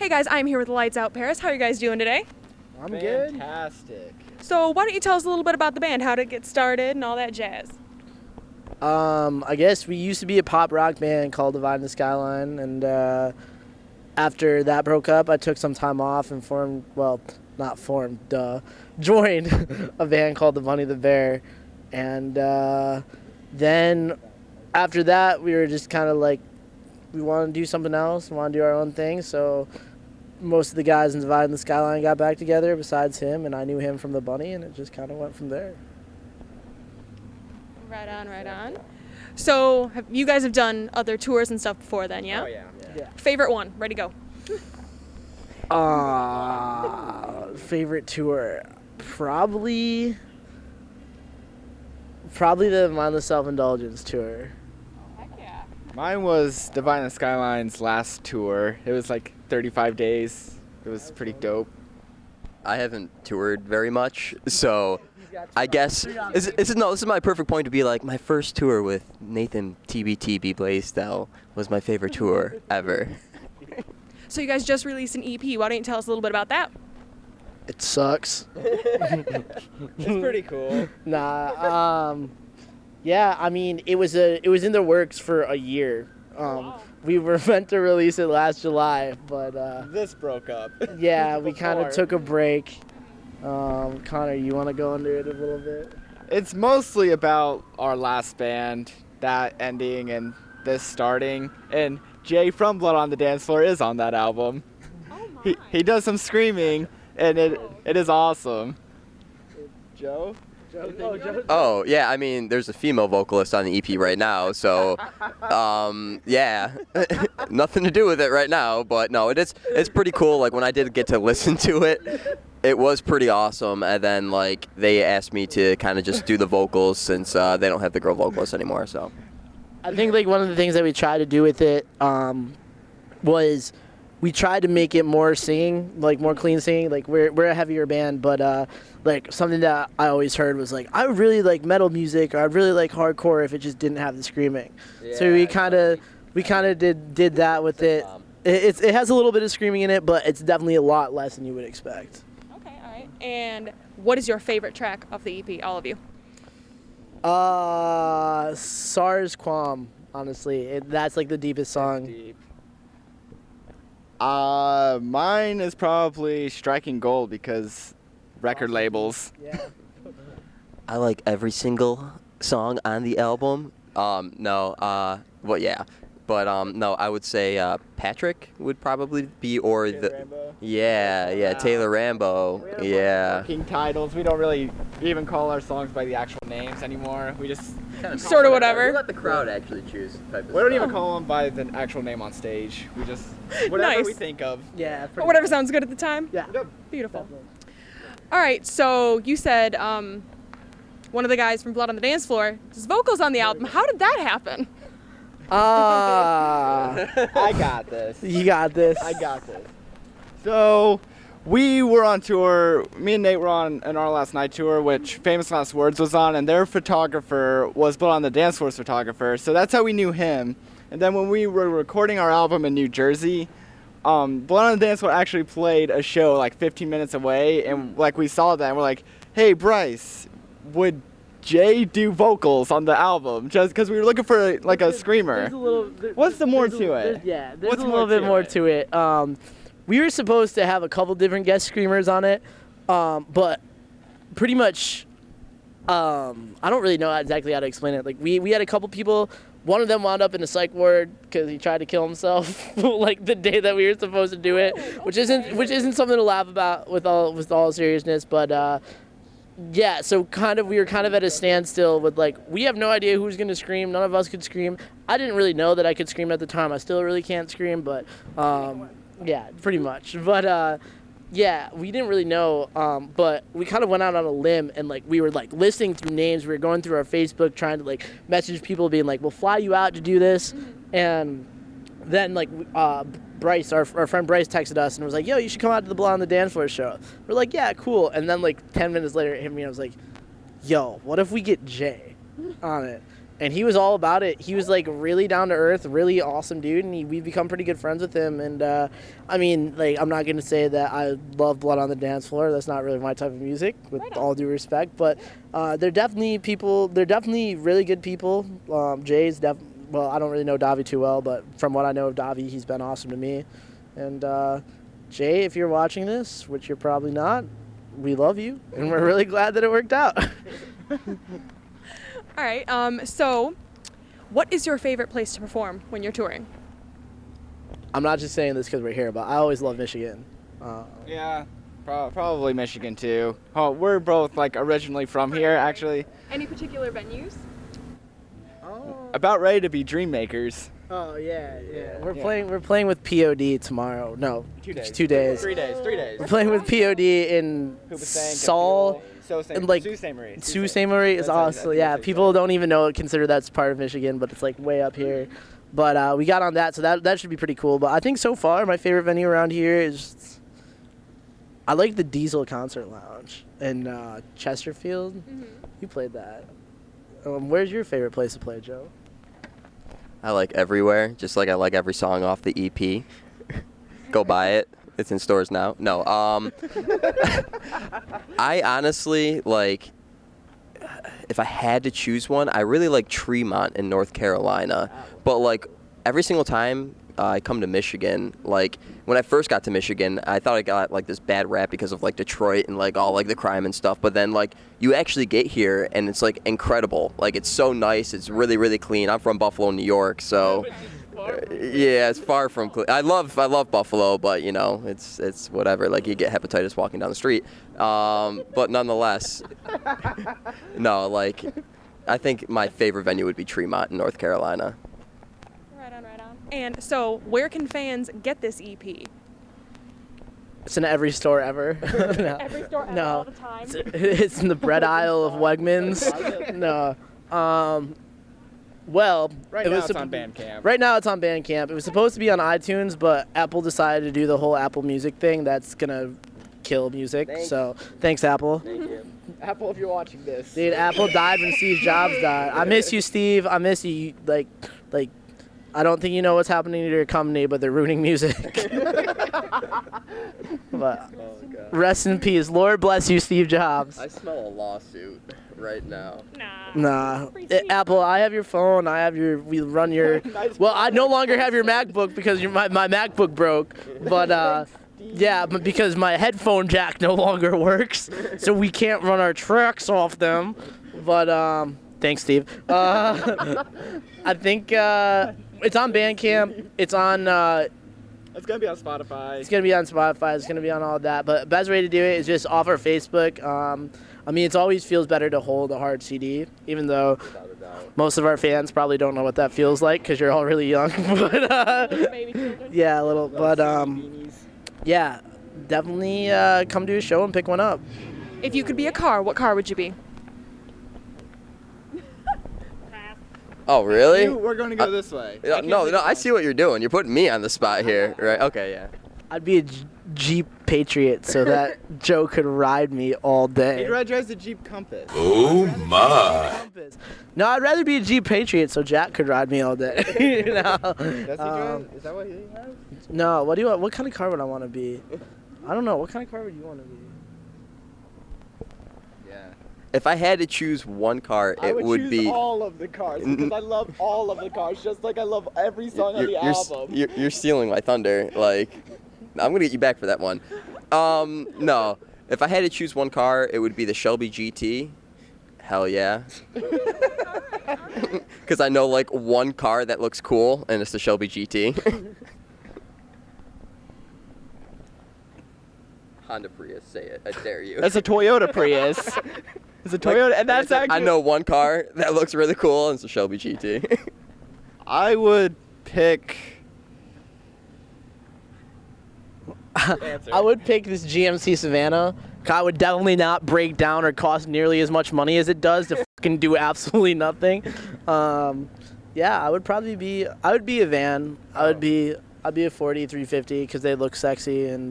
Hey guys, I'm here with Lights Out Paris. How are you guys doing today? I'm good. Fantastic. So why don't you tell us a little bit about the band, how did it get started and all that jazz? I guess we used to be a pop rock band called Divide the Skyline, and after that broke up, I took some time off and joined a band called the Bunny the Bear, and then after that, we were just kind of like, we want to do something else, we want to do our own thing, so most of the guys in Divide the Skyline got back together besides him, and I knew him from the Bunny, and it just kind of went from there. Right on. So you guys have done other tours and stuff before then, yeah? Oh, yeah. Favorite one, ready to go. Favorite tour, probably the Mindless Self-Indulgence tour. Heck yeah. Mine was Divine the Skyline's last tour. It was like 35 days. It was pretty dope. I haven't toured very much, so I guess this is my perfect point to be like, my first tour with Nathan TBTB Blaisdell was my favorite tour ever. So you guys just released an EP. Why don't you tell us a little bit about that? It sucks. It's pretty cool. Yeah, I mean, it was in the works for a year. We were meant to release it last July, but This broke up. yeah, we kind of Before. took a break. Connor, you want to go into it a little bit? It's mostly about our last band, that ending and this starting. And Jay from Blood on the Dance Floor is on that album. Oh my. He does some screaming, and it is awesome. Joe? Oh, yeah, I mean, there's a female vocalist on the EP right now, so, yeah, nothing to do with it right now, but no, it's pretty cool. Like, when I did get to listen to it, it was pretty awesome, and then, like, they asked me to kind of just do the vocals since they don't have the girl vocalist anymore, so. I think like one of the things that we tried to do with it was we tried to make it more singing, like more clean singing. Like we're a heavier band, but like something that I always heard was like, I would really like metal music, or I'd really like hardcore if it just didn't have the screaming. So we kind of did that with it. It has a little bit of screaming in it, but it's definitely a lot less than you would expect. Okay, all right. And what is your favorite track of the EP, all of you? SARS Quam, honestly. That's like the deepest song. Deep. Mine is probably Striking Gold because record labels. Yeah. I like every single song on the album. No, I would say Patrick would probably be, or Taylor the Rambo. yeah, Taylor Rambo, yeah. Working titles. We don't really even call our songs by the actual names anymore. We just Sort of whatever. We let the crowd actually choose type of we don't stuff. even call them by the actual name on stage. We just whatever Nice. we think of. Yeah. Or whatever sounds good at the time? Yeah. Beautiful. All right, so you said one of the guys from Blood on the Dance Floor, his vocals on the album. How did that happen? I got this. You got this. I got this. So, we were on tour. Me and Nate were on our last night tour, which Famous Last Words was on, and their photographer was Blood on the Dance Floor's photographer. So that's how we knew him. And then when we were recording our album in New Jersey, Blood on the Dance Floor actually played a show like 15 minutes away, and like we saw that, and we're like, "Hey, Bryce, would Jay do vocals on the album?" Just because we were looking for like a screamer. What's the more to it? There's What's a more little bit to more it? to it. We were supposed to have a couple different guest screamers on it, but pretty much, I don't really know exactly how to explain it. Like we had a couple people. One of them wound up in a psych ward because he tried to kill himself, like the day that we were supposed to do it, which isn't something to laugh about with all seriousness, but. Yeah, so we were kind of at a standstill with like, we have no idea who's going to scream. None of us could scream. I didn't really know that I could scream at the time. I still really can't scream, but yeah, pretty much. But yeah, we didn't really know, but we kind of went out on a limb and like we were like listing through names. We were going through our Facebook trying to like message people being like, we'll fly you out to do this. And then like Bryce, our friend Bryce texted us and was like, yo, you should come out to the Blood on the Dance Floor show. We're like, yeah, cool. And then like 10 minutes later it hit me and I was like, yo, what if we get Jay on it? and he was all about it. He was like really down to earth, really awesome dude, and we've become pretty good friends with him. And I mean, like, I'm not gonna say that I love Blood on the Dance Floor. That's not really my type of music, with all due respect. But they're definitely people. They're definitely really good people. Jay's well, I don't really know Davi too well, but from what I know of Davi, he's been awesome to me. And Jay, if you're watching this, which you're probably not, we love you, and we're really glad that it worked out. All right. So, what is your favorite place to perform when you're touring? I'm not just saying this because we're here, but I always love Michigan. Yeah, probably Michigan too. Oh, we're both like originally from here, actually. Any particular venues? About ready to be dream makers. Oh yeah. We're Yeah. playing with POD tomorrow. No, 2 days. 2 days. 3 days. 3 days. We're playing with POD in Saul. And like Sault Ste. Marie. Sault Ste. Marie is awesome. Yeah, people don't even consider that's part of Michigan, but it's like way up here. But we got on that, so that should be pretty cool. But I think so far my favorite venue around here is, I like the Diesel Concert Lounge in Chesterfield. Mm-hmm. You played that. Where's your favorite place to play, Joe? I like everywhere, just like I like every song off the EP. Go buy it. It's in stores now. No, I honestly, like, if I had to choose one, I really like Tremont in North Carolina. But, like, every single time I come to Michigan, like, when I first got to Michigan, I thought I got, like, this bad rap because of, like, Detroit and, like, all, like, the crime and stuff. But then, like, you actually get here, and it's, like, incredible. Like, it's so nice. It's really, really clean. I'm from Buffalo, New York, so... Yeah, it's far from clean. I love Buffalo, but you know, it's whatever. Like, you get hepatitis walking down the street. But nonetheless, no, like, I think my favorite venue would be Tremont in North Carolina. Right on. And so, where can fans get this EP? It's in every store ever. No. Every store ever, No. all the time. It's in the bread aisle of Wegmans. No. Well, Right now it's on Bandcamp. Right now it's on Bandcamp. It was supposed to be on iTunes, but Apple decided to do the whole Apple Music thing. That's gonna kill music. So thanks, Apple. Thank you. Apple, if you're watching this. Dude, Apple died when Steve Jobs died. I miss you, Steve. I miss you. Like, I don't think you know what's happening to your company, but they're ruining music. But rest in peace. Lord bless you, Steve Jobs. I smell a lawsuit right now. Nah. Apple, I have your phone. We run your. Well, I no longer have your MacBook because my MacBook broke. But yeah, but because my headphone jack no longer works, so we can't run our tracks off them. But thanks, Steve. I think it's on Bandcamp. It's on. It's gonna be on Spotify. It's gonna be on Spotify. It's gonna be on all that. But best way to do it is just off our Facebook. I mean, it always feels better to hold a hard CD, even though most of our fans probably don't know what that feels like because you're all really young. But yeah, a little. But yeah, definitely come to a show and pick one up. If you could be a car, what car would you be? Oh, really? We're gonna go this way. No, I see what you're doing. You're putting me on the spot here, right? Okay, yeah. I'd be a Jeep Patriot so that Joe could ride me all day. He drives the Jeep Compass. Oh my. No, I'd rather be a Jeep Patriot so Jack could ride me all day. You know? Does he drive? Is that what he has? No, what do you want? What kind of car would I want to be? I don't know. What kind of car would you want to be? Yeah. If I had to choose one car, I it would would choose be. all of the cars because I love all of the cars, just like I love every song on the album. You're stealing my thunder. Like, I'm gonna get you back for that one. No. If I had to choose one car, it would be the Shelby GT. Hell yeah. Because I know like one car that looks cool, and it's the Shelby GT. Honda Prius, say it. I dare you. That's a Toyota Prius. It's a Toyota, and that's actually. I know one car that looks really cool, and it's the Shelby GT. I would pick. I would pick this GMC Savannah. I would definitely not break down or cost nearly as much money as it does to fucking do absolutely nothing. Yeah, I would be a van. I'd be a 40 350 because they look sexy and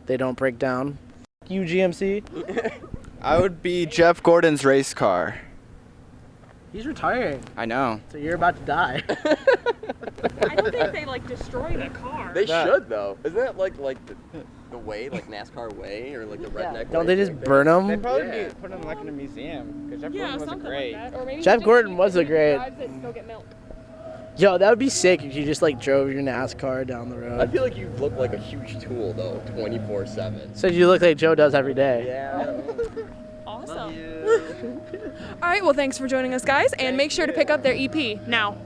they don't break down. You GMC? I would be Jeff Gordon's race car. He's retiring, I know. so you're about to die. I don't think they like destroy the car. They That- should though. Isn't that like the way, like NASCAR way, or like the redneck? Don't way? they just burn They them? probably Yeah. put him like in a museum because Jeff yeah, Gordon wasn't something great. like that. Or maybe Jeff he just Gordon keeps was it a and great- drives it to go get milk. Yo, that would be sick if you just like drove your NASCAR down the I road. feel like you look like a huge tool though, 24/7. So you look like Joe does every day. Yeah. Awesome. All right, well, thanks for joining us, guys, and make sure to pick up their EP now.